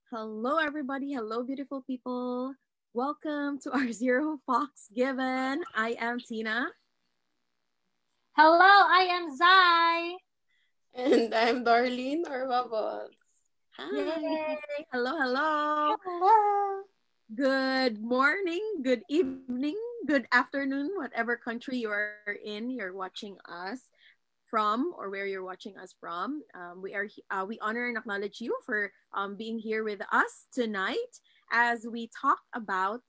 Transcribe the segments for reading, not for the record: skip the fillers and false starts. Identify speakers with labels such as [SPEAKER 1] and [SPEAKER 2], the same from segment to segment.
[SPEAKER 1] Hello, everybody. Hello, beautiful people. Welcome to our Zero Fox Given. I am Tina.
[SPEAKER 2] Hello, I am Zai.
[SPEAKER 3] And I'm Darlene or Bubbles.
[SPEAKER 1] Hi.
[SPEAKER 2] Yay.
[SPEAKER 1] Hello, hello.
[SPEAKER 2] Hello.
[SPEAKER 1] Good morning, good evening, good afternoon, whatever country you are in, you're watching us from, or where you're watching us from. We honor and acknowledge you for being here with us tonight as we talk about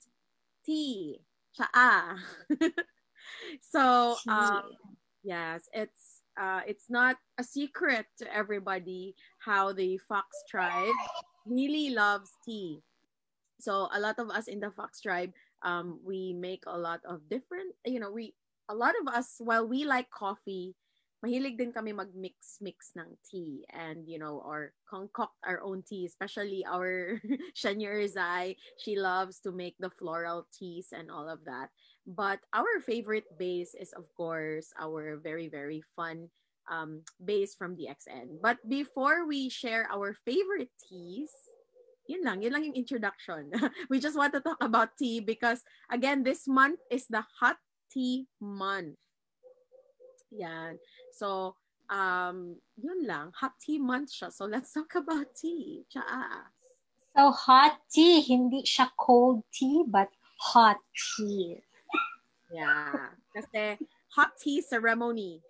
[SPEAKER 1] tea, chaa. so yes, it's not a secret to everybody how the Fox tribe really loves tea. So a lot of us in the Fox tribe, we make a lot of different, we a lot of us while we like coffee, mahilig din kami mag-mix ng tea and or concoct our own tea, especially our Shanya Rizai. She loves to make the floral teas and all of that. But our favorite base is of course our very very fun base from the XN. But before we share our favorite teas, yun lang yung introduction. We just want to talk about tea because, again, this month is the hot tea month. Yan. So, yun lang. Hot tea month siya. So, let's talk about tea. Tsaa.
[SPEAKER 2] So, hot tea, hindi siya cold tea, but hot tea.
[SPEAKER 1] Yeah. Kasi, hot tea ceremony.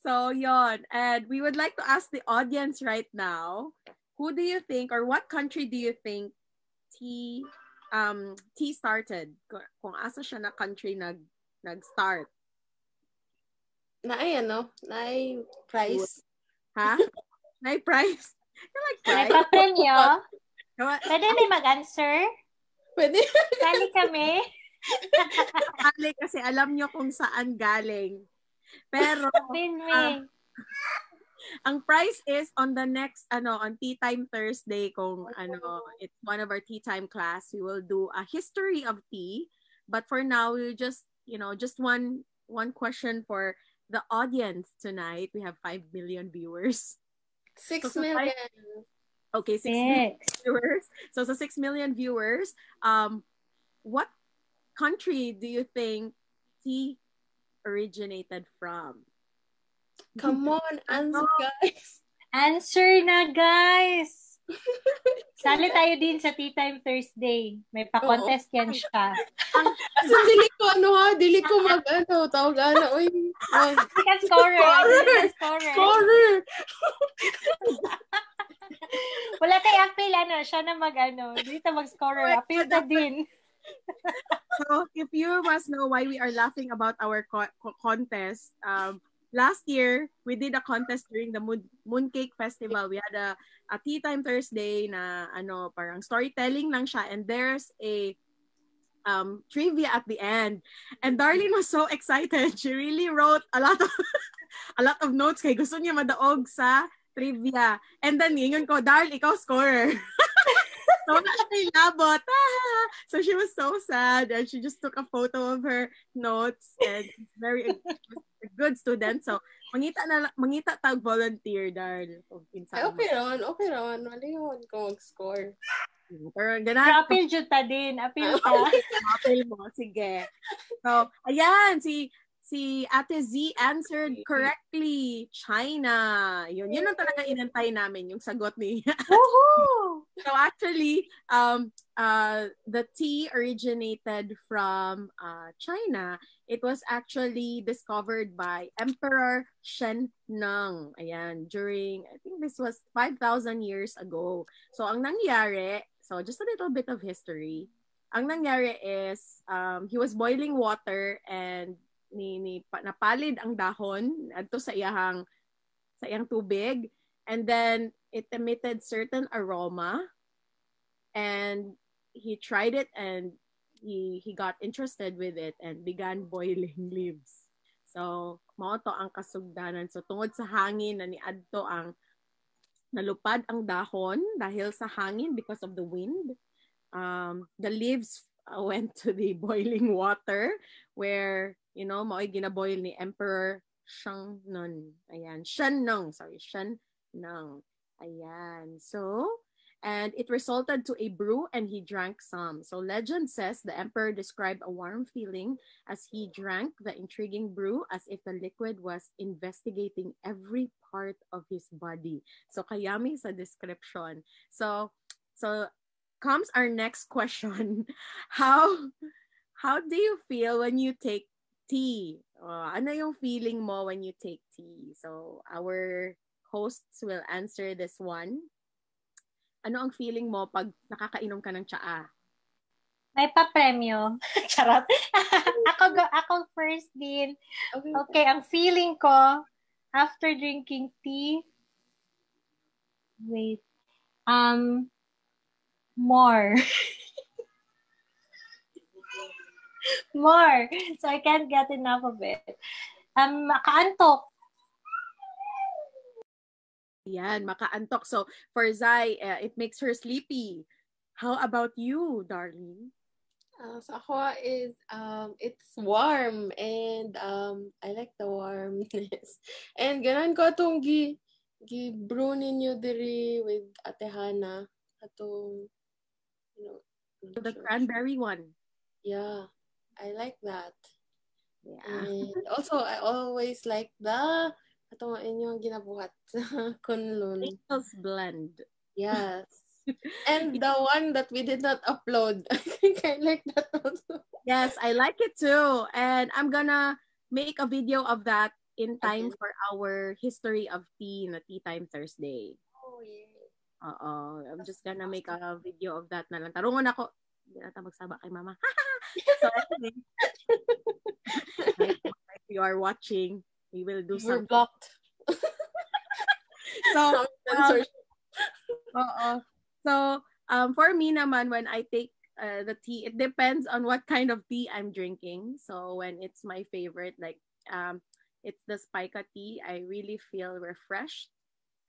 [SPEAKER 1] So, yon. And we would like to ask the audience right now, who do you think, or what country do you think tea tea started? Kung asa siya na country nag-start.
[SPEAKER 3] Naay price.
[SPEAKER 1] Ha? May price? You like
[SPEAKER 2] May
[SPEAKER 1] price?
[SPEAKER 2] pa-premyo? Pwede may mag-answer?
[SPEAKER 3] Pwede.
[SPEAKER 2] Kali kami?
[SPEAKER 1] Kasi alam nyo kung saan galing. Pero,
[SPEAKER 2] Binwing.
[SPEAKER 1] ang price is on the next, on Tea Time Thursday, kung, it's one of our Tea Time class, we will do a history of tea. But for now, we just, just one question for the audience tonight. We have 5 million viewers.
[SPEAKER 3] 6 million.
[SPEAKER 1] Okay, 6 million viewers. So, 6 million viewers, what country do you think tea originated from?
[SPEAKER 3] Come on, answer, guys.
[SPEAKER 2] Answer na, guys! Sali tayo din sa Tea Time Thursday. May pa-contest yan siya.
[SPEAKER 3] Kasi dili ko tawag uy.
[SPEAKER 2] Hindi ka scorer.
[SPEAKER 3] Scorer!
[SPEAKER 2] Wala kay appeal, siya na dito mag-scorer. Appeal ta din.
[SPEAKER 1] So, if you must know why we are laughing about our contest, last year, we did a contest during the Mooncake Festival. We had a Tea Time Thursday na parang storytelling lang siya, and there's a trivia at the end. And Darlene was so excited. She really wrote a lot of notes kay gusto niya madaog sa trivia. And then yun ko, Darl, ikaw scorer. So, labot. So she was so sad and she just took a photo of her notes and very a good student. So mangita tag volunteer, Darl.
[SPEAKER 3] Okay ron. Maliwan ko mag-score.
[SPEAKER 1] Pero
[SPEAKER 2] appeal jud ta din. Appeal ta.
[SPEAKER 1] Appeal mo. Sige. So, ayan, si Ate Z answered correctly. China. Yun ang talaga inantay namin, yung sagot ni.
[SPEAKER 2] Woohoo!
[SPEAKER 1] So actually, the tea originated from China. It was actually discovered by Emperor Shen Nung. Ayan, during, I think this was 5,000 years ago. So ang nangyari, so just a little bit of history. Ang nangyari is, he was boiling water and napalid ang dahon adto sa iyang tubig, and then it emitted certain aroma, and he tried it and he got interested with it and began boiling leaves. So mao to ang kasugdanan. So tungod sa hangin na niadto ang nalupad ang dahon dahil sa hangin because of the wind. The leaves went to the boiling water where, mao'y ginaboil ni Emperor Shang Nun. Ayan, Shen Nung. Ayan. So, and it resulted to a brew and he drank some. So legend says the emperor described a warm feeling as he drank the intriguing brew as if the liquid was investigating every part of his body. So kayami sa description. So comes our next question. How how do you feel when you take tea? Ano yung feeling mo when you take tea? So our hosts will answer this one. Ano ang feeling mo pag nakakainom ka ng tsaa?
[SPEAKER 2] May pa-premyo. Charot. ako first din. Okay, ang feeling ko after drinking tea, wait, more. More. So I can't get enough of it. Makaantok.
[SPEAKER 1] Yan, makaantok. So, for Zai, it makes her sleepy. How about you, darling?
[SPEAKER 3] So ako is, it's warm and I like the warmness. And ganan ko itong gi-brew ninyo diri with Ate Hana. Atong,
[SPEAKER 1] The cranberry one.
[SPEAKER 3] Yeah, I like that.
[SPEAKER 1] Yeah.
[SPEAKER 3] And also, I always like the atong inyong ginabuhat kunlun.
[SPEAKER 1] Rachel's blend.
[SPEAKER 3] Yes. And the one that we did not upload. I think I like that also.
[SPEAKER 1] Yes, I like it too. And I'm gonna make a video of that in time for our history of tea na Tea Time Thursday.
[SPEAKER 3] Oh, yeah.
[SPEAKER 1] I'm just gonna make a video of that na lang. Tarungon ako. Hindi na tayo magsaba kay mama. So anyway, if you are watching, we will do
[SPEAKER 3] We're
[SPEAKER 1] something.
[SPEAKER 3] blocked.
[SPEAKER 1] So, So, for me naman, when I take the tea, it depends on what kind of tea I'm drinking. So, when it's my favorite, like, it's the spica tea, I really feel refreshed.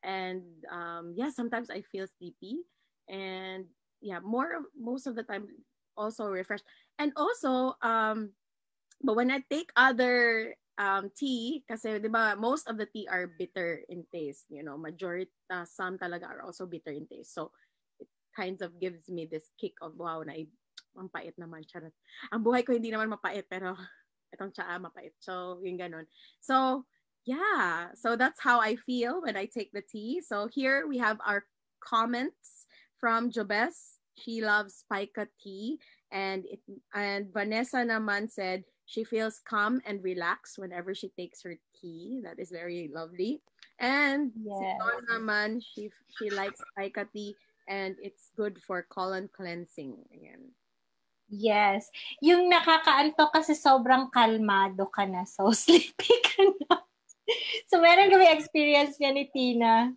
[SPEAKER 1] And, sometimes I feel sleepy. And, most of the time, also refreshed. And also, but when I take other tea, kasi, di ba, most of the tea are bitter in taste. Majority, some talaga are also bitter in taste. So, kinds of gives me this kick of wow na ang pait naman, charot. Ang buhay ko hindi naman mapait pero itong tsaa mapait. So, yung ganon. So, yeah. So, that's how I feel when I take the tea. So, here we have our comments from Jobes. She loves spica tea. And Vanessa naman said she feels calm and relaxed whenever she takes her tea. That is very lovely. And si Dawn naman, she likes spica tea. And it's good for colon cleansing. Ayan.
[SPEAKER 2] Yes. Yung nakakaantok kasi sobrang kalmado ka na. So, sleepy ka na. So, meron kami experience niya ni Tina.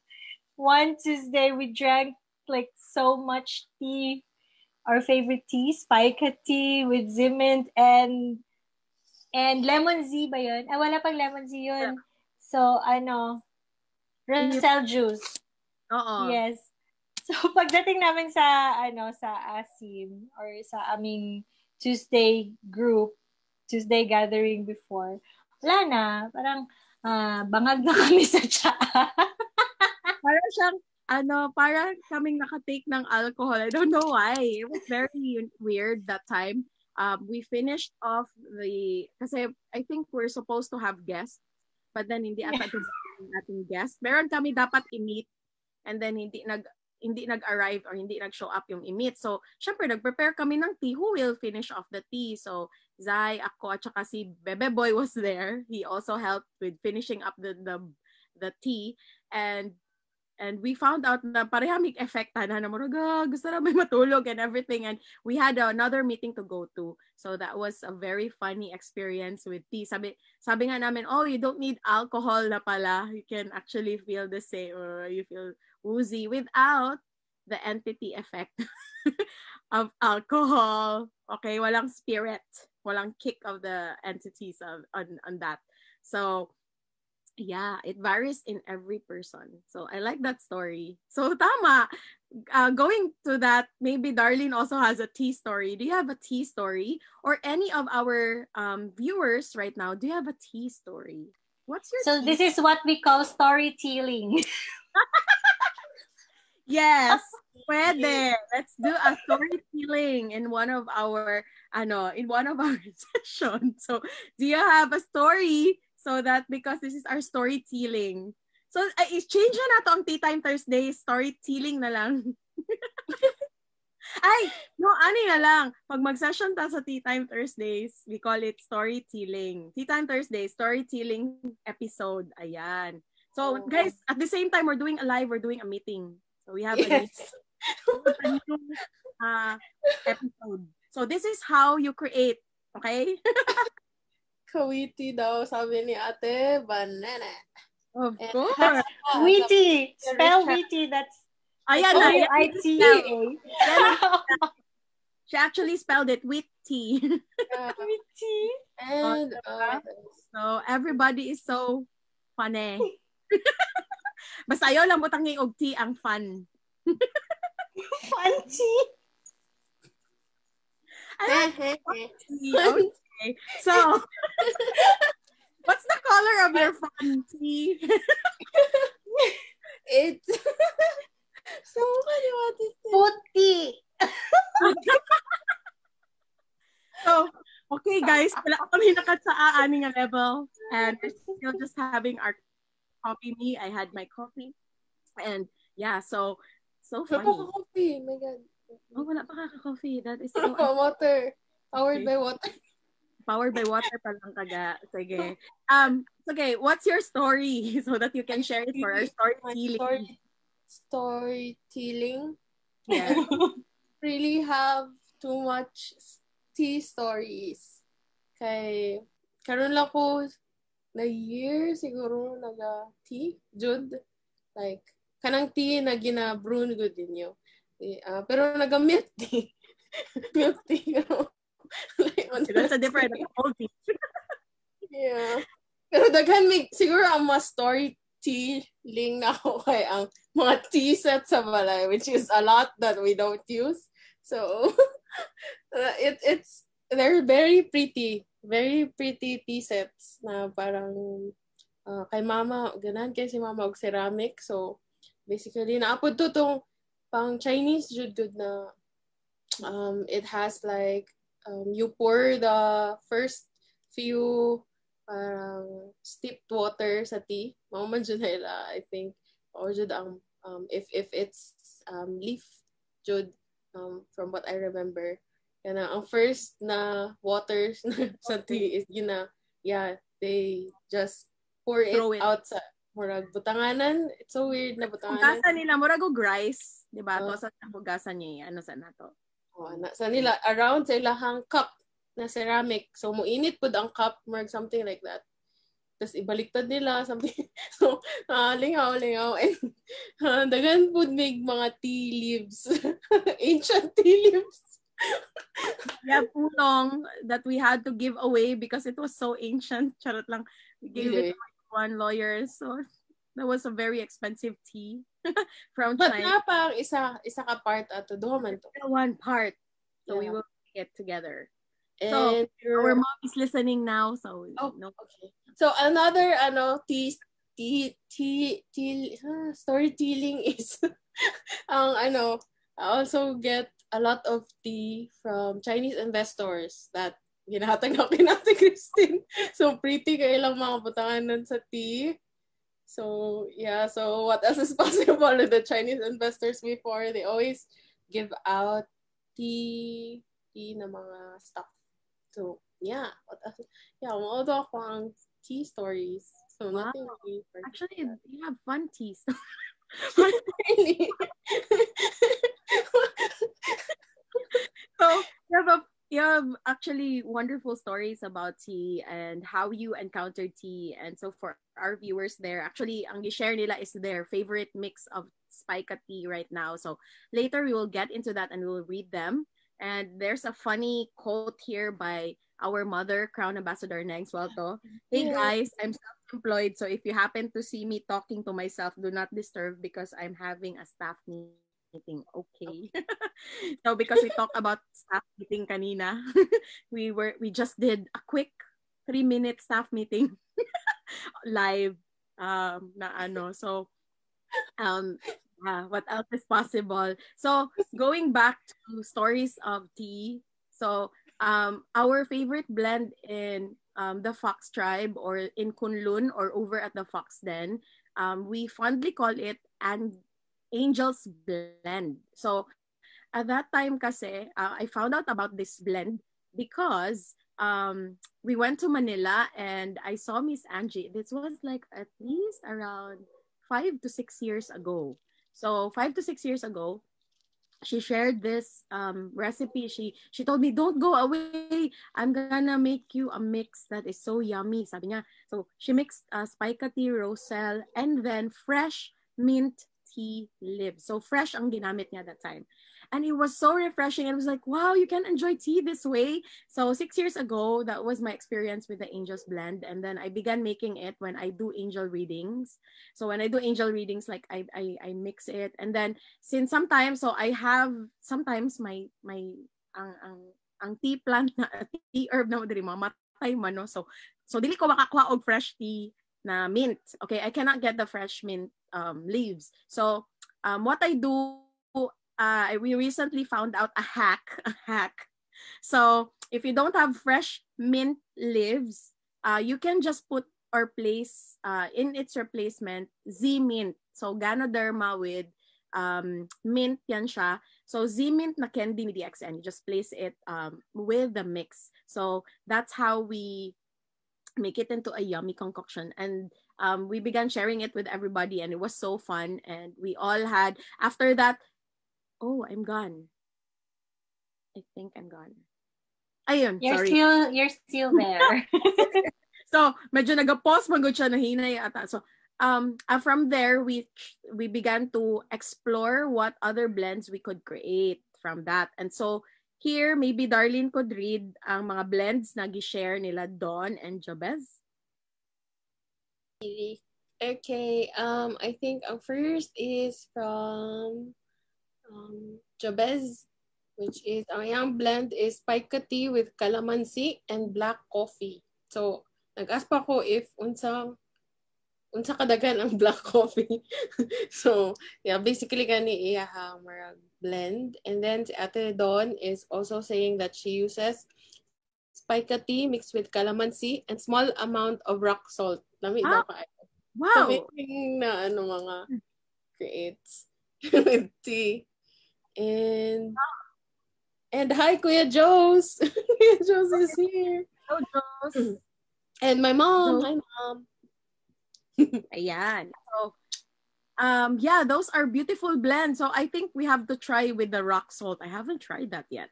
[SPEAKER 2] One Tuesday, we drank like so much tea. Our favorite tea, spica tea with zimint and lemon zea ba yun? Wala pang lemon zea yun. Yeah. So, Roselle juice.
[SPEAKER 1] Oo.
[SPEAKER 2] Yes. So, pagdating namin sa ASIM or sa aming Tuesday gathering before, wala na. Parang bangag na kami sa tsaa.
[SPEAKER 1] Parang siyang, parang kaming nakatake ng alcohol. I don't know why. It was very weird that time. We finished off kasi I think we're supposed to have guests, but then hindi ata dumating ating guest. Meron kami dapat i-meet, and then hindi nag-arrive or hindi nag-show up yung i-meet. So, syempre, nag-prepare kami ng tea. Who will finish off the tea? So, Zai, ako, at saka si Bebe Boy was there. He also helped with finishing up the tea. And we found out na parehang effecta na muraga, gusto na may matulog and everything. And we had another meeting to go to. So, that was a very funny experience with tea. Sabi nga namin, you don't need alcohol na pala. You can actually feel the same, or you feel woozy without the entity effect of alcohol. Okay, walang spirit, walang kick of the entities on that. So, yeah, it varies in every person. So, I like that story. So, tama. Going to that, maybe Darlene also has a tea story. Do you have a tea story? Or any of our viewers right now, do you have a tea story? What's your
[SPEAKER 2] So, this is what we call storytelling.
[SPEAKER 1] Yes, pwede. Let's do a storytelling in one of our sessions. So, do you have a story so that because this is our storytelling. So, i-change na nato ang Tea Time Thursday, storytelling na lang. Ay, no, ano na lang. Pag mag-session ta sa Tea Time Thursdays, we call it storytelling. Tea Time Thursday, storytelling episode. Ayan. So, guys, at the same time, we're doing a live, we're doing a meeting. So, we have a new episode. So, this is how you create. Okay?
[SPEAKER 3] Kawiti daw, sabi ni ate, banana.
[SPEAKER 1] Of course.
[SPEAKER 2] Witty. Spell witty. That's
[SPEAKER 1] Ayan na.
[SPEAKER 2] W-I-T-A.
[SPEAKER 1] She actually spelled it with T.
[SPEAKER 2] Witty.
[SPEAKER 3] And,
[SPEAKER 1] so, everybody is so funny. Basta ayaw lang mo tanging og T ang fun.
[SPEAKER 2] Fancy.
[SPEAKER 1] Okay. So, what's the color of your fun tea?
[SPEAKER 3] It's so funny what is it?
[SPEAKER 2] Puti.
[SPEAKER 1] So, okay guys, wala kami nakat sa aani nga level and we're still just having our coffee. I had my coffee and yeah, so funny.
[SPEAKER 3] Coffee, my God.
[SPEAKER 1] Oh, wala pa ka-coffee. That is so
[SPEAKER 3] Water. Powered by water.
[SPEAKER 1] Powered by water pa lang kaga. Sige. Okay, what's your story so that you can share it for our storytelling?
[SPEAKER 3] Storytelling.
[SPEAKER 1] Yeah.
[SPEAKER 3] Really have too much tea stories. Kay karon lang ko na year siguro naga-tea, Jude. Like, kanang tea na gina-brew good ninyo. Pero naga-milk tea. Milk tea. Like,
[SPEAKER 1] That's a different old tea.
[SPEAKER 3] Yeah. Pero daghan siguro ang mga storytelling na ako kay ang mga tea sets sa balay, which is a lot that we don't use. So, they're very pretty tea sets na parang kay mama, ganahan kay si mama og ceramic. So, basically, naapod to tong pang Chinese jud good na it has like you pour the first few steeped water sa tea. Mao man jud nila, I think, or jud ang if it's leaf jud from what I remember. Kana ang first na waters sa tea is they just pour it out sa murag butanganan. It's so weird na butanganan.
[SPEAKER 1] Hugasan nila murag og rice, di ba? To sa hugasan niya, ano sa nato.
[SPEAKER 3] Sa nila around sa ilahang cup na ceramic. So muinit pud ang cup, murag something like that. Tapos ibaliktad nila something. So lingaw and dagan pud mig mga tea leaves. Ancient tea leaves.
[SPEAKER 1] Yeah, pulong that we had to give away because it was so ancient. Charot lang. We gave it to one lawyer. So that was a very expensive tea from China.
[SPEAKER 3] But na pang isa ka part ato duha man to.
[SPEAKER 1] One part. So we will get together.
[SPEAKER 3] And
[SPEAKER 1] so our mom is listening now. So
[SPEAKER 3] no. Okay. So another storytelling is I also get a lot of tea from Chinese investors that ginahatag na kinati Christine. So pretty kayo lang mga butanganan sa tea. So yeah, so what else is possible with the Chinese investors before? They always give out tea na mga stuff. So yeah, what else? Yeah, mga ako ang tea stories. So nothing really particular.
[SPEAKER 1] Actually, you have fun teas.
[SPEAKER 3] Really?
[SPEAKER 1] So you have actually wonderful stories about tea and how you encountered tea. And so for our viewers there, actually, ang i-share nila is their favorite mix of spica tea right now. So later we will get into that and we will read them. And there's a funny quote here by our mother, Crown Ambassador Neng Suelto. Hey guys, I'm self-employed, so if you happen to see me talking to myself, do not disturb because I'm having a staff meeting. Okay. So because we talked about staff meeting kanina, we just did a quick 3-minute staff meeting live na ano. So what else is possible? So going back to stories of tea. So our favorite blend in the Fox tribe or in Kunlun or over at the Fox Den, we fondly call it an Angel's Blend. So at that time kasi, I found out about this blend because we went to Manila and I saw Miss Angie. This was like at least around 5 to 6 years ago. So 5 to 6 years ago, she shared this recipe. She told me, "Don't go away. I'm gonna make you a mix that is so yummy." Sabi niya. So she mixed spica tea, roselle, and then fresh mint tea leaves. So fresh ang ginamit niya that time. And it was so refreshing. It was like, wow, you can enjoy tea this way. So 6 years ago, that was my experience with the Angel's Blend. And then I began making it when I do angel readings. So when I do angel readings, like I mix it. And then since sometimes, so I have sometimes my ang tea plant na tea herb na diri mamatay man, no. So dili ko makakuha og fresh tea na mint. Okay, I cannot get the fresh mint leaves. So what I do, we recently found out a hack. So if you don't have fresh mint leaves, you can just put or place in its replacement Z mint. So Ganoderma with mint yan siya. So Z mint na candy with the XN, you just place it with the mix. So that's how we make it into a yummy concoction. And we began sharing it with everybody and it was so fun. And we all had, after that, oh, I'm gone. I think I'm gone. Ayun, sorry.
[SPEAKER 2] You're still there.
[SPEAKER 1] So, medyo nag-pause magod siya, nahinay ata. So, from there, we began to explore what other blends we could create from that. And so, here, maybe Darlene could read ang mga blends na gi-share nila Dawn and Jabez.
[SPEAKER 3] Okay, I think ang first is from Jabez, which is, ang iyang blend is spica tea with calamansi and black coffee. So, nag-ask pa ko if unsa kadagan ang black coffee. So, yeah, basically gani iya marag blend. And then si Ate Dawn is also saying that she uses spica tea mixed with calamansi and small amount of rock salt. Lami daw ka.
[SPEAKER 1] Wow!
[SPEAKER 3] Amazing na mga creates with tea. And hi, Kuya Jose. Kuya Jose is here.
[SPEAKER 1] Hello, Jose.
[SPEAKER 3] And my mom. Hi, Mom.
[SPEAKER 1] Ayan. So, yeah, those are beautiful blends. So I think we have to try with the rock salt. I haven't tried that yet.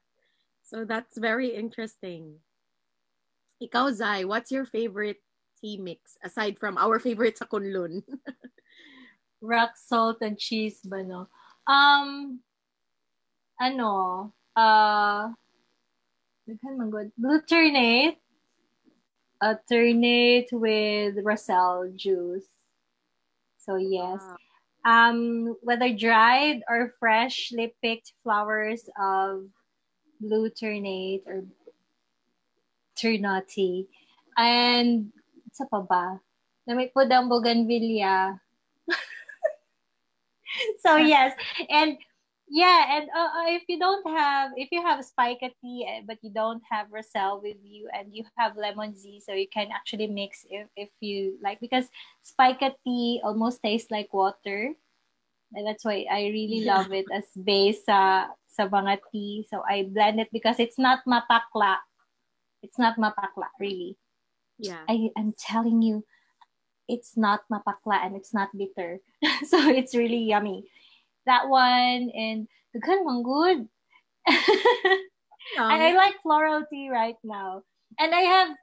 [SPEAKER 1] So that's very interesting. Ikaw, Zai, what's your favorite tea mix aside from our favorite sa Kunlun?
[SPEAKER 2] Rock salt and cheese ba, no? Glutinate. Alternate with Roselle juice. So yes. Wow. Whether dried or freshly picked flowers of blue ternate or ternate. And sa pa ba? Namit po ng bougainvillea. So yes. And yeah, and if you have spica tea but you don't have Roselle with you and you have lemon Z, so you can actually mix if you like, because spica tea almost tastes like water. And that's why I really love it as base sa mga tea. So I blend it because it's not mapakla. It's not mapakla, really.
[SPEAKER 1] Yeah.
[SPEAKER 2] I'm telling you, it's not mapakla and it's not bitter. So it's really yummy. That one, and the man good. I like floral tea right now. And I have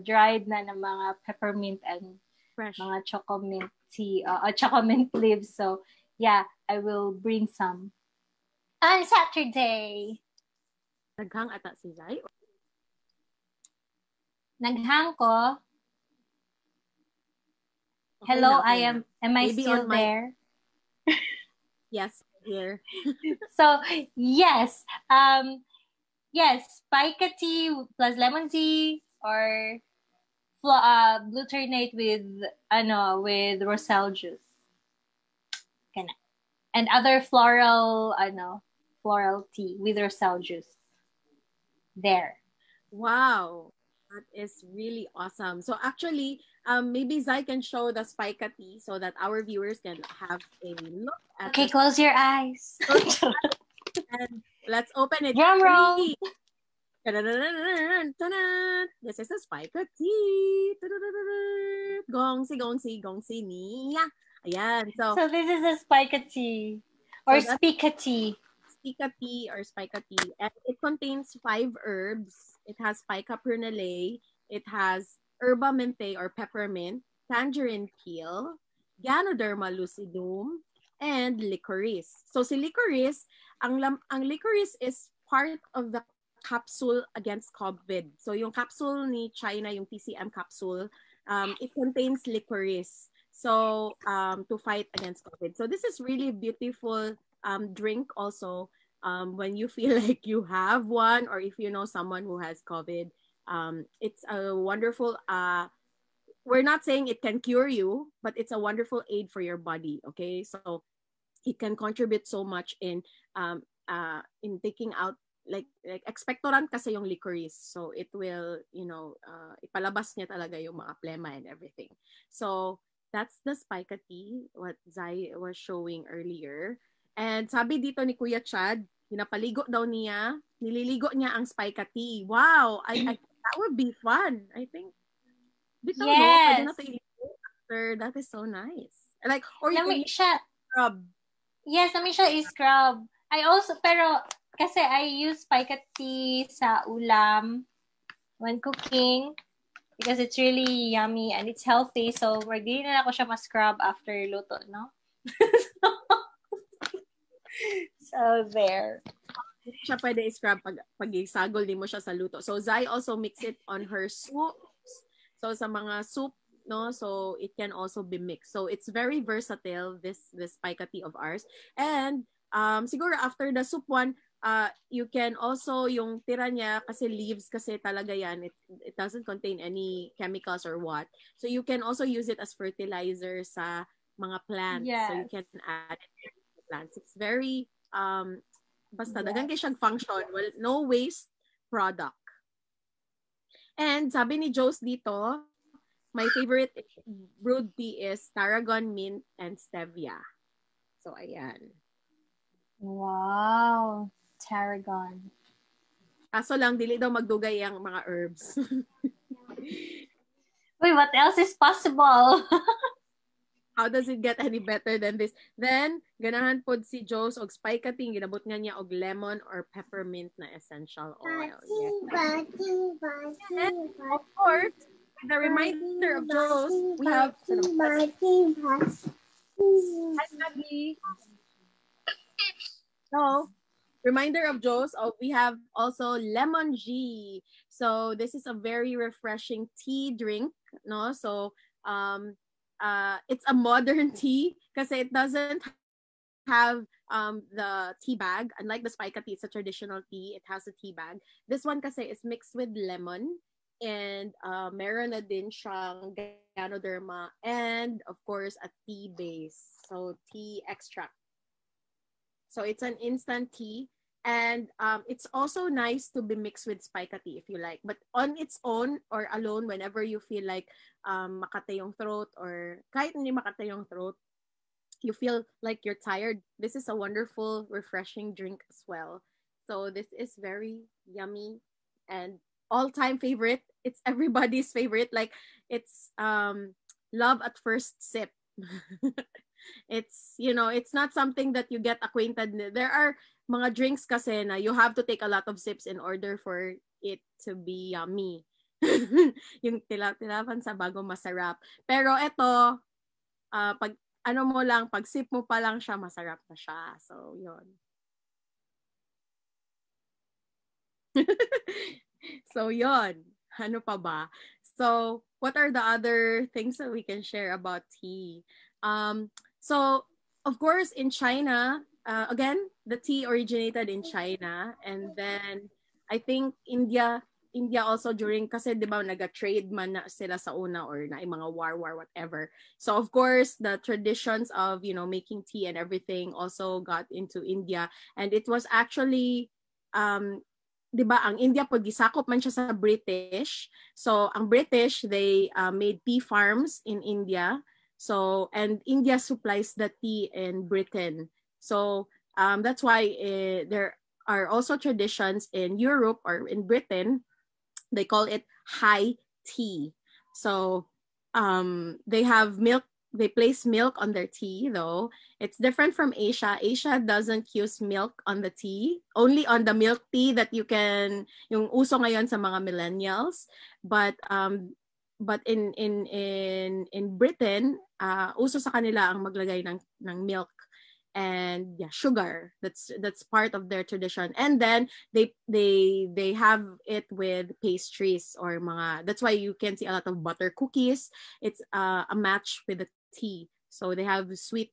[SPEAKER 2] dried na ng mga peppermint and
[SPEAKER 1] fresh
[SPEAKER 2] mga chocomint tea, chocomint leaves. So yeah, I will bring some on Saturday.
[SPEAKER 1] Naghang ata si Zai?
[SPEAKER 2] Naghang ko. Okay, hello, am I maybe still there?
[SPEAKER 1] Yes, here.
[SPEAKER 2] So, yes. Yes, spica tea plus lemon tea or Glutamate with roselle juice. Kana. And other floral tea with roselle juice. There.
[SPEAKER 1] Wow, that is really awesome. So actually, maybe Zai can show the spica tea so that our viewers can have a look at
[SPEAKER 2] Okay, close your eyes.
[SPEAKER 1] And let's open it.
[SPEAKER 2] Drum roll.
[SPEAKER 1] This is a spica tea. Gongsi, gongsi, gongsi niya. Ayan.
[SPEAKER 2] So this is a spica tea. Or
[SPEAKER 1] So
[SPEAKER 2] spica tea.
[SPEAKER 1] Spica tea or spica tea. And it contains 5 herbs. It has spica pernile. It has herba mente or peppermint, tangerine peel, Ganoderma lucidum, and licorice. So si licorice, ang licorice is part of the capsule against COVID. So yung capsule ni China, yung TCM capsule, it contains licorice. So to fight against COVID. So this is really beautiful drink also when you feel like you have one or if you know someone who has COVID. It's a wonderful we're not saying it can cure you, but it's a wonderful aid for your body. Okay, so it can contribute so much in taking out like expectorant kasi yung licorice, so it will ipalabas niya talaga yung mga plema and everything. So that's the spica tea what Zai was showing earlier. And sabi dito ni Kuya Chad, nililigo niya ang spica tea. Wow, that would be fun. I think. Bitaw,
[SPEAKER 2] yes.
[SPEAKER 1] No? Pwede na tayo after. That is so nice. Like, or you can scrub.
[SPEAKER 2] Yes, namin siya i-scrub. Pero kasi I use spica tea sa ulam when cooking because it's really yummy and it's healthy. So, hindi na ako siya ma-scrub after luto, no? So, there.
[SPEAKER 1] Hindi siya pwede i-scrub pag isagol din mo siya sa luto. So, Zai also mix it on her soups. So, sa mga soup, no? So, it can also be mixed. So, it's very versatile, this spica tea of ours. And, siguro after the soup one, you can also, yung tira niya, kasi leaves kasi talaga yan, it doesn't contain any chemicals or what. So, you can also use it as fertilizer sa mga plants.
[SPEAKER 2] Yes.
[SPEAKER 1] So, you can add it to plants. It's very, basta, dagang kay siyang function. Well, no waste product. And sabi ni Jose dito, my favorite brewed tea is tarragon, mint, and stevia. So, ayan.
[SPEAKER 2] Wow. Tarragon.
[SPEAKER 1] Kaso lang, dili daw magdugay ang mga herbs.
[SPEAKER 2] Wait, what else is possible?
[SPEAKER 1] How does it get any better than this? Then, ganahan pod si Jose og spica tea, ginabot nga niya og lemon or peppermint na essential oil. Yes. And, of course, the reminder of Jose, we have So, reminder of Jose, we have also lemon ghee. So, this is a very refreshing tea drink, no? So, it's a modern tea kasi it doesn't have the tea bag. Unlike the spica tea, it's a traditional tea. It has a tea bag. This one kasi is mixed with lemon and meron na din siyang Ganoderma and of course a tea base. So tea extract. So it's an instant tea. And it's also nice to be mixed with spica tea if you like. But on its own or alone, whenever you feel like makate yung throat or kahit hindi makate yung throat, you feel like you're tired, this is a wonderful, refreshing drink as well. So this is very yummy and all-time favorite. It's everybody's favorite. Like, it's love at first sip. It's, it's not something that you get acquainted. There are mga drinks kasi na you have to take a lot of sips in order for it to be yummy. Yung tilapan sa bago masarap. Pero ito, pag pag sip mo pa lang siya, masarap na siya. So, yun. So, yun. Ano pa ba? So, what are the other things that we can share about tea? So, of course, in China, again, the tea originated in China, and then I think India India also during, kasi di ba nag-trade man na sila sa una or na mga war, whatever. So of course, the traditions of, making tea and everything also got into India. And it was actually, di ba, ang India po, gisakop man siya sa British. So ang British, they made tea farms in India. So, and India supplies the tea in Britain. So that's why there are also traditions in Europe or in Britain. They call it high tea. So they have milk. They place milk on their tea, though. It's different from Asia. Asia doesn't use milk on the tea, only on the milk tea that you can, yung uso ngayon sa mga millennials. But in Britain, uso sa kanila ang maglagay ng milk and sugar. That's part of their tradition. And then they have it with pastries or mga, that's why you can see a lot of butter cookies. It's a match with the tea. So they have sweet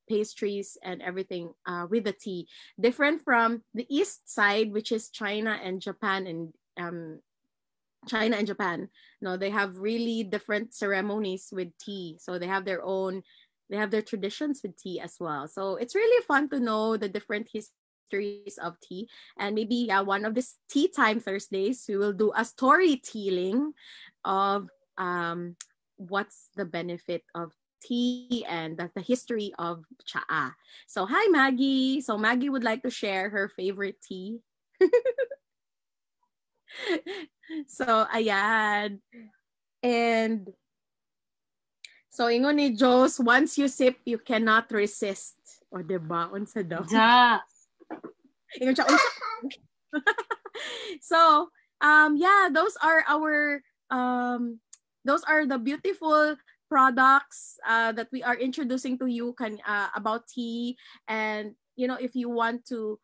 [SPEAKER 1] pastries and everything with the tea. Different from the east side, which is China and Japan. No, they have really different ceremonies with tea. So they have their traditions with tea as well. So it's really fun to know the different histories of tea. And maybe one of these Tea Time Thursdays, we will do a storytelling of what's the benefit of tea and the history of cha. So hi Maggie. So Maggie would like to share her favorite tea. So ayan. And so, ingon ni Jos, once you sip, you cannot resist. O, diba? Unsa daw?
[SPEAKER 2] Ja.
[SPEAKER 1] Ingon siya, unsa? So, those are the beautiful products that we are introducing to you about tea. And, if you want to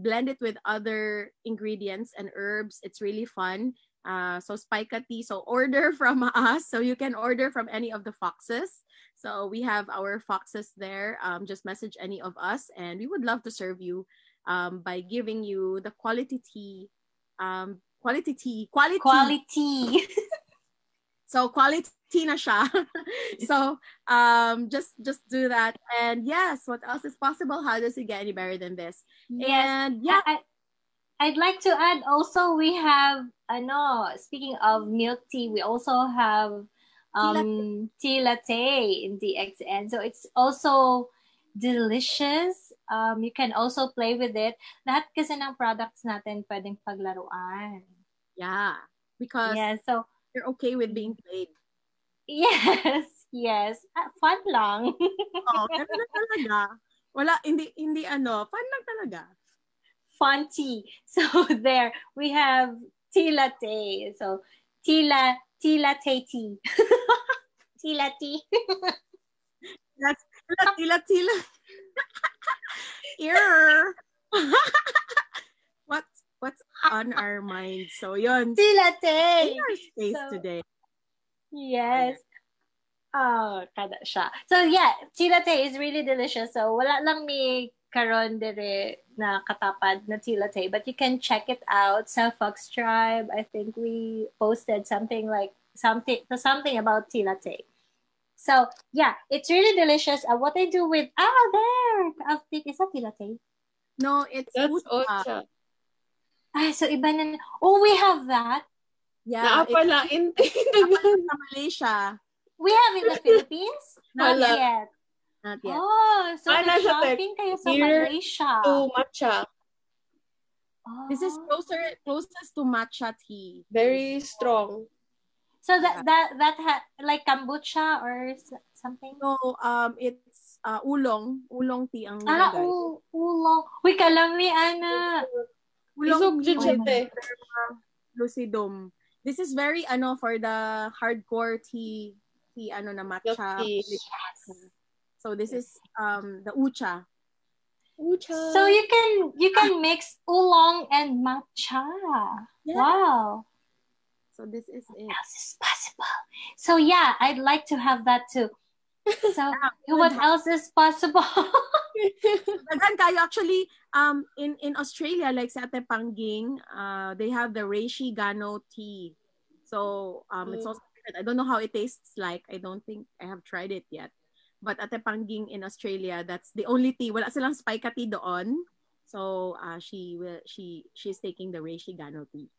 [SPEAKER 1] blend it with other ingredients and herbs, it's really fun. So Spica Tea. So order from us. So you can order from any of the Foxes. So we have our Foxes there. Just message any of us, and we would love to serve you by giving you the quality tea. Quality. So quality na siya. So just do that. And yes, what else is possible? How does it get any better than this?
[SPEAKER 2] Yes.
[SPEAKER 1] And
[SPEAKER 2] I'd like to add also, we have, speaking of milk tea, we also have tea latte in DXN. So it's also delicious. You can also play with it. Lahat kasi ng products natin pwedeng paglaruan.
[SPEAKER 1] Yeah, because
[SPEAKER 2] so
[SPEAKER 1] you're okay with being played.
[SPEAKER 2] Yes. Fun lang.
[SPEAKER 1] Ganun lang talaga. Wala, hindi fun lang talaga.
[SPEAKER 2] Fun tea. So there we have tea latte. So tea latte tea. Tea latte.
[SPEAKER 1] That's tea. Error. What's on our mind? So yun.
[SPEAKER 2] Tea latte.
[SPEAKER 1] In our space today.
[SPEAKER 2] Yes. Oh, kada siya. So yeah, tea latte is really delicious. So wala lang mi karon dire na katapad na tea latte, but you can check it out sa Fox Tribe. I think we posted something about tea latte. So yeah, it's really delicious. What I do with there, is that tea latte?
[SPEAKER 1] No, that's
[SPEAKER 3] Ocha.
[SPEAKER 2] So iba na. Oh, we have that.
[SPEAKER 3] Yeah, pala in
[SPEAKER 1] Malaysia.
[SPEAKER 2] We have in the Philippines? Not yet.
[SPEAKER 1] Not yet.
[SPEAKER 2] Oh, so shopping kayo sa Malaysia.
[SPEAKER 3] To matcha.
[SPEAKER 2] Oh.
[SPEAKER 1] This is closest to matcha tea.
[SPEAKER 3] Very strong.
[SPEAKER 2] So that like kombucha or something?
[SPEAKER 1] No, it's oolong tea ang nilagay.
[SPEAKER 2] Oolong. Uy, kalami, Ana.
[SPEAKER 1] Oolong
[SPEAKER 3] tea.
[SPEAKER 1] Lucidum. This is very for the hardcore tea na matcha. So this is the ucha.
[SPEAKER 2] So you can mix oolong and matcha. Yeah. Wow.
[SPEAKER 1] So this is it.
[SPEAKER 2] What else is possible? So yeah, I'd like to have that too. So what else is possible?
[SPEAKER 1] Daghan kayo actually in Australia, like sa Ate Pangging, they have the reishi gano tea. So it's also good. I don't know how it tastes like. I don't think I have tried it yet. But Ate Pangging in Australia, that's the only tea. Wala silang spica tea doon. So she's taking the reishi gano tea.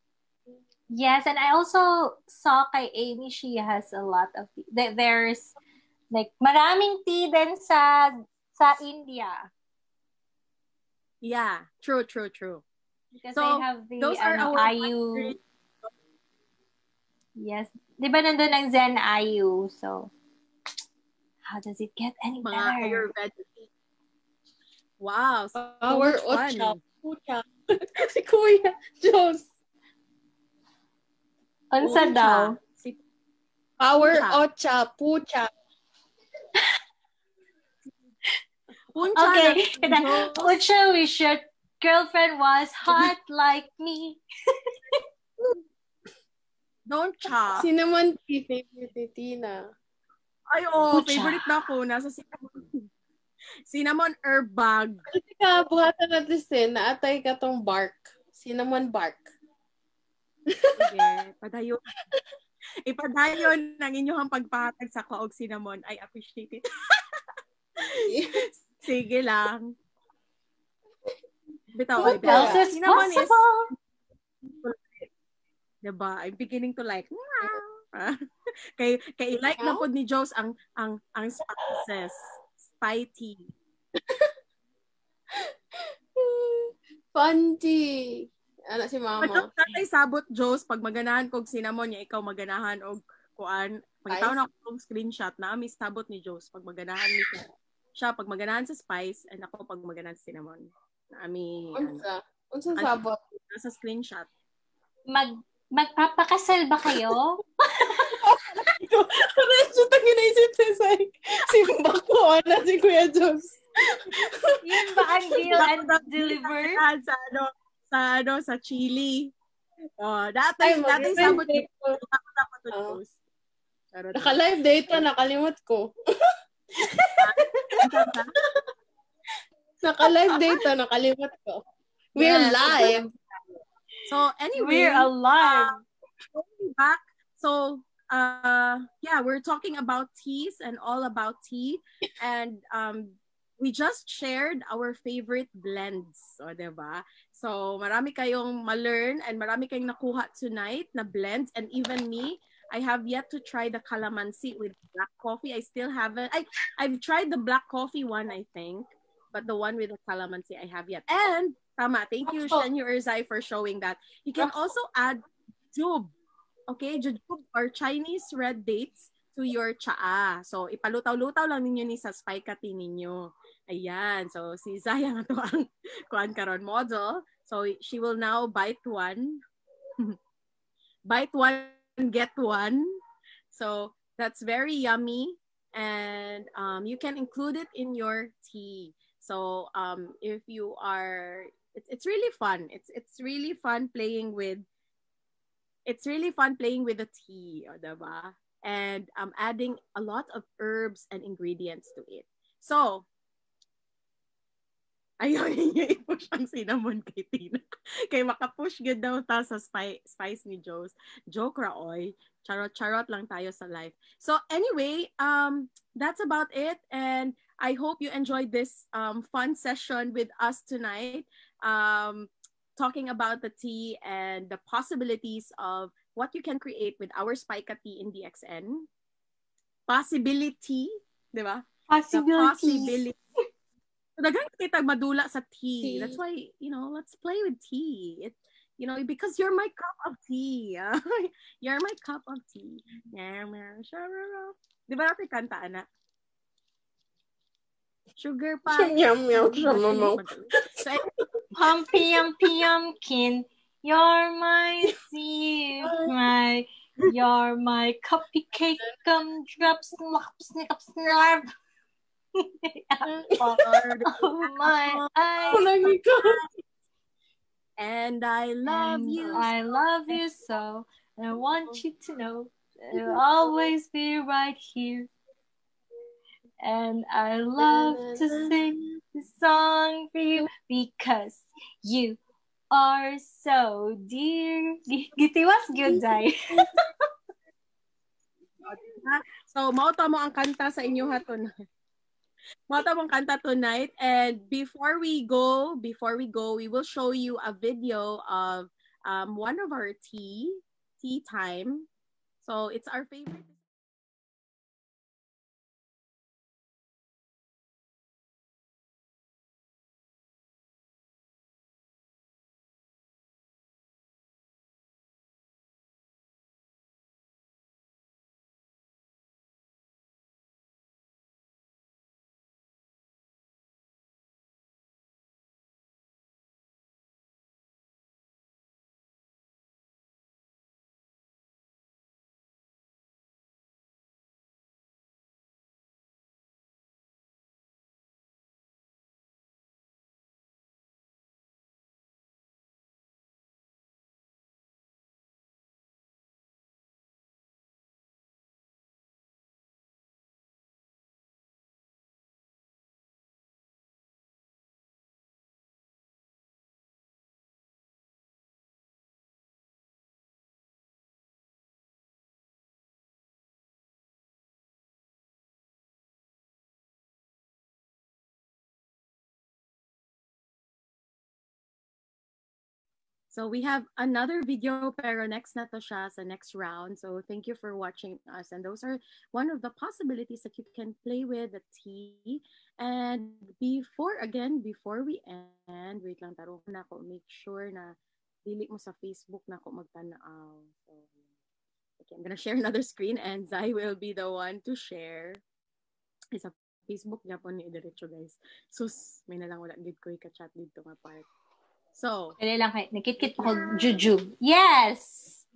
[SPEAKER 2] Yes, and I also saw kay Amy, she has a lot of tea. There's like maraming tea din sa India.
[SPEAKER 1] Yeah, true.
[SPEAKER 2] Because
[SPEAKER 1] So,
[SPEAKER 2] they have the
[SPEAKER 1] those are our
[SPEAKER 2] IU. Yes. Di ba nandun ang Zen IU? So, how does it get any
[SPEAKER 1] mga
[SPEAKER 2] better?
[SPEAKER 1] Ayurvedic tea. Wow, so
[SPEAKER 3] Power
[SPEAKER 1] much fun.
[SPEAKER 3] Pucha. Si Kuya Jos.
[SPEAKER 2] Unsa daw?
[SPEAKER 3] Power
[SPEAKER 1] Pucha.
[SPEAKER 3] Pucha.
[SPEAKER 1] Puncha
[SPEAKER 2] Okay.
[SPEAKER 1] na
[SPEAKER 2] Pucha, wish your girlfriend was hot like me.
[SPEAKER 1] Don't cha.
[SPEAKER 3] Cinnamon tea, favorite ni Tina.
[SPEAKER 1] Ay, favorite na ako. Nasa cinnamon herb bag.
[SPEAKER 3] Kasi ka, buhatan natin sin, naatay ka tong bark. Cinnamon bark.
[SPEAKER 1] Sige, padayon. Ipadayon ng inyong pagpahatag sa kaog cinnamon. I appreciate it. Sige lang. Bitaw,
[SPEAKER 2] What else is
[SPEAKER 1] cinnamon
[SPEAKER 2] possible?
[SPEAKER 1] Diba? I'm beginning to like, kay like na po ni Jos ang spices. Spicy.
[SPEAKER 3] Fundy. Ano si mama?
[SPEAKER 1] Pag tatay sabot, Jos, pag maganahan kog cinnamon niya, ikaw maganahan og kuan. Pag itaw na akong screenshot na ami sabot ni Jos, pag maganahan ni siya, pag maganahan sa spice, and ako pag maganahan sa cinnamon. Na ami,
[SPEAKER 3] Unsa sabot?
[SPEAKER 1] Nasa screenshot.
[SPEAKER 2] Magpapakasal ba kayo?
[SPEAKER 3] Medyo tangin naisip si Bako na si Kuya Jos.
[SPEAKER 2] Yun ba ang deal and deliver?
[SPEAKER 1] Sa Chile. Dati sabot ko.
[SPEAKER 3] Naka-live data, nakalimot ko. Naka-live data, nakalimot ko. We're live.
[SPEAKER 1] So anyway,
[SPEAKER 2] we're alive.
[SPEAKER 1] Going back. So we're talking about teas and all about tea, and we just shared our favorite blends, diba? So marami kayong ma-learn and marami kayong nakuha tonight na blends, and even me, I have yet to try the calamansi with black coffee. I still haven't. I've tried the black coffee one, I think, but the one with the calamansi I have yet. And tama, thank you, Shenyu Erzai, for showing that. You can also add jujube. Okay, jujube or Chinese red dates to your tsaa. So, ipalutaw-lutaw lang ninyo ni sa spica tea ninyo. Ayan. So, si Zaya nga to ang kuan karon model. So, she will now bite one. Bite one, get one. So, that's very yummy. And you can include it in your tea. So, if you are... It's really fun. It's really fun playing with... It's really fun playing with the tea, diba? And adding a lot of herbs and ingredients to it. So, ayaw niya i-push ang cinnamon kay Tina. Kay makapush good daw ta sa spice ni Jos. Joke ra, oy. Charot lang tayo sa life. So anyway, that's about it. And I hope you enjoyed this fun session with us tonight. Talking about the tea and the possibilities of what you can create with our Spica tea in DXN. Possibility, di ba?
[SPEAKER 2] Possibility.
[SPEAKER 1] Dagang kita madula sa tea. That's why, let's play with tea. Because you're my cup of tea. You're my cup of tea. Di ba natin kanta, anak? Sugar pie.
[SPEAKER 2] Pumpy Pumpkin, you're my seed, you're my cupcake, gumdrops, snips, snarf. Oh my eyes.
[SPEAKER 1] And I love you.
[SPEAKER 2] I love you so. I want you to know I'll always be right here. And I love to sing song for you because you are so dear. Gitiwas gyud Zay.
[SPEAKER 1] So, mauta mo ang kanta sa inyo haton. Mauta mong kanta tonight. And before we go, we will show you a video of one of our tea time. So, it's our favorite. So we have another video pero next na to siya sa next round. So thank you for watching us. And those are one of the possibilities that you can play with the tea. And before we end, wait lang, tarong na ako, make sure na dili mo sa Facebook na ako magtanaw. So, okay, I'm gonna share another screen and Zai will be the one to share. Sa Facebook niya po ni Diretso guys. Sus, may nalang wala gid ko i-chat dito nga part. So,
[SPEAKER 2] nakit-kit ako jujub. Yes!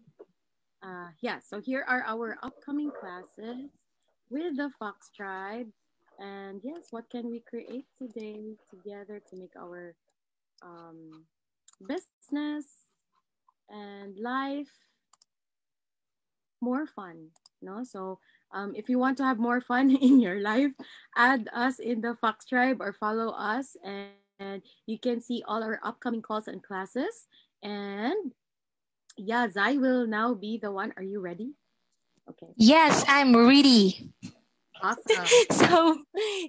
[SPEAKER 1] So here are our upcoming classes with the Fox Tribe. And yes, what can we create today together to make our business and life more fun? No, so if you want to have more fun in your life, add us in the Fox Tribe or follow us, and you can see all our upcoming calls and classes. And yeah, Zai will now be the one. Are you ready? Okay.
[SPEAKER 2] Yes, I'm ready.
[SPEAKER 1] Awesome.
[SPEAKER 2] So,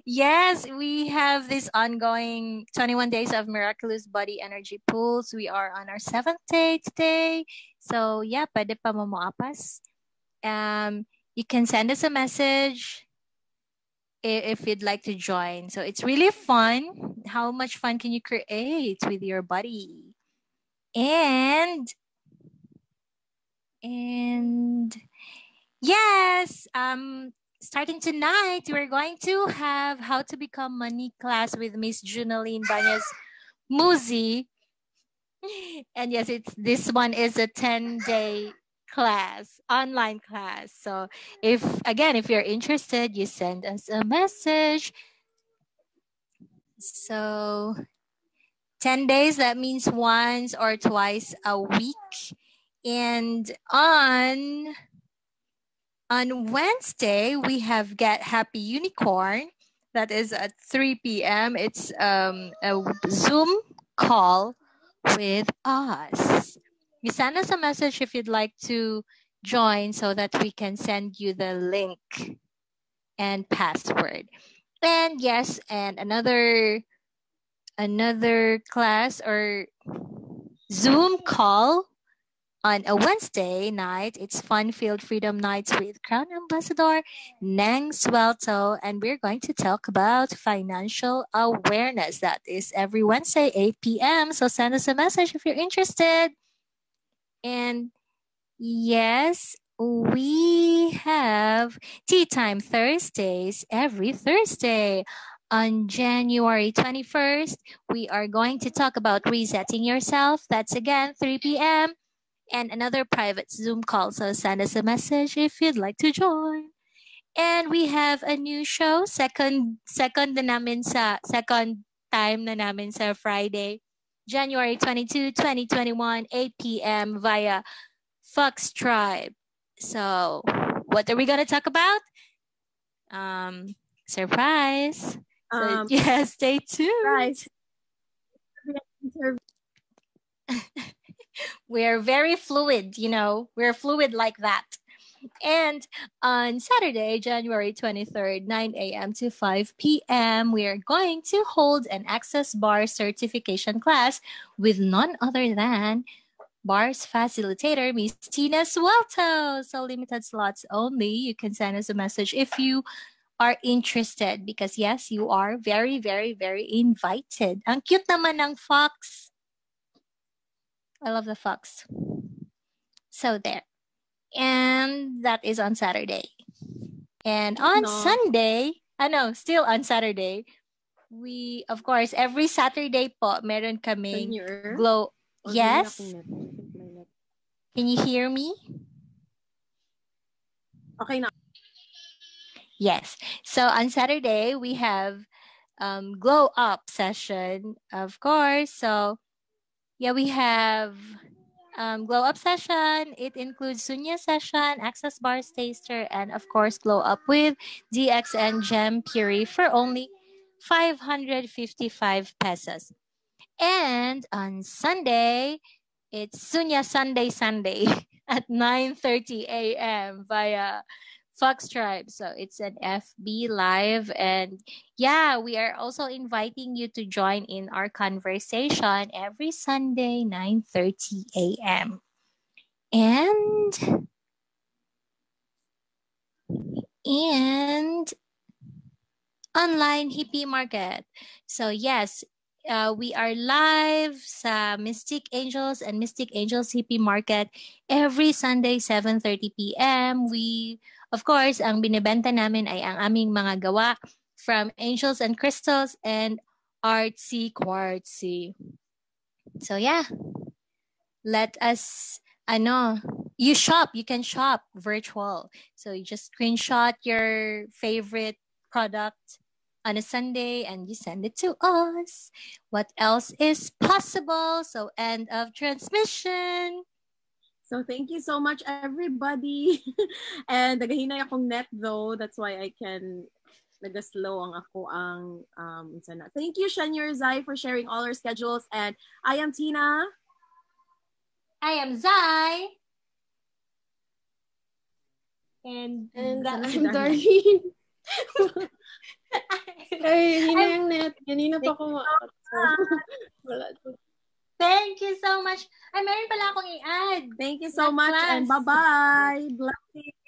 [SPEAKER 2] yes, we have this ongoing 21 days of miraculous body energy pools. We are on our 7th day today. So, yeah, pwede pa mo moapas. You can send us a message if you'd like to join. So, it's really fun. How much fun can you create with your body? And yes, starting tonight, we're going to have How to Become Money class with Miss Junaline Banyas Muzi. And yes, this one is a 10-day class, online class. So if you're interested, you send us a message. So 10 days, that means once or twice a week. And on Wednesday, we have Get Happy Unicorn. That is at 3 p.m. It's a Zoom call with us. You send us a message if you'd like to join so that we can send you the link and password. And yes, and another class or Zoom call on a Wednesday night. It's Fun-Filled Freedom Nights with Crown Ambassador Nang Swelto, and we're going to talk about financial awareness. That is every Wednesday, 8 p.m. So send us a message if you're interested. And yes, we have Tea Time Thursdays every Thursday. On January 21st, we are going to talk about resetting yourself. That's again 3 p.m. and another private Zoom call. So send us a message if you'd like to join. And we have a new show, second time na namin sa Friday, January 22, 2021, 8 p.m. via Fox Tribe. So what are we going to talk about? Surprise. So yeah, stay tuned.
[SPEAKER 1] Guys,
[SPEAKER 2] we're very fluid, we're fluid like that. And on Saturday, January 23rd, 9 a.m. to 5 p.m., we are going to hold an Access Bar certification class with none other than Bar's facilitator, Miss Tina Suelto. So limited slots only. You can send us a message if you are interested because yes, you are very, very, very invited. Ang cute naman ng fox. I love the fox. So there. And that is on Saturday. And on Sunday, still on Saturday, we, of course, every Saturday po, meron kaming glow. Yes? Can you hear me?
[SPEAKER 1] Okay na.
[SPEAKER 2] Yes. So on Saturday, we have glow up session, of course. So yeah, we have glow up session. It includes Sunya session, Access Bars taster, and of course glow up with DX and Gem Puri for only 555 pesos. And on Sunday, it's Sunya Sunday at 9:30 a.m. via Fox Tribe. So it's an FB live. And yeah, we are also inviting you to join in our conversation every Sunday, 9:30 a.m. And online hippie market. So yes, we are live sa Mystic Angels and Mystic Angels Hippie Market every Sunday 7:30 p.m. We, of course, ang binibenta namin ay ang aming mga gawa from Angels and Crystals and Artsy Quartzy. So yeah, let us you can shop virtual. So you just screenshot your favorite product on a Sunday and you send it to us. What else is possible? So end of transmission.
[SPEAKER 1] So thank you so much, everybody. And nagahinay akong net though. That's why I can nagaslow ang ako ang sana. Thank you, Shanyor Zai, for sharing all our schedules. And I am Tina.
[SPEAKER 2] I am Zai. And
[SPEAKER 3] I'm Darlene. Ay, yun na yung net. Kanina pa ako wala.
[SPEAKER 2] Thank you so much. Ay, meron pala akong i-add.
[SPEAKER 1] Thank you so much and bye-bye. Blessings.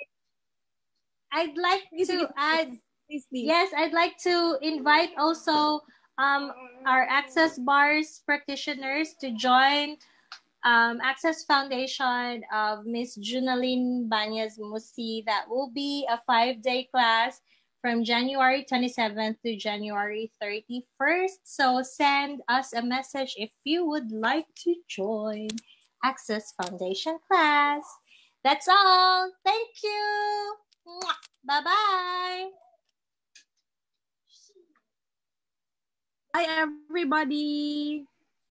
[SPEAKER 2] I'd like to add. Please. Yes, I'd like to invite also our Access Bars practitioners to join Access Foundation of Miss Junaline Banyas Musi. That will be a 5-day class from January 27th to January 31st. So send us a message if you would like to join Access Foundation class. That's all. Thank you. Bye-bye.
[SPEAKER 1] Bye, everybody.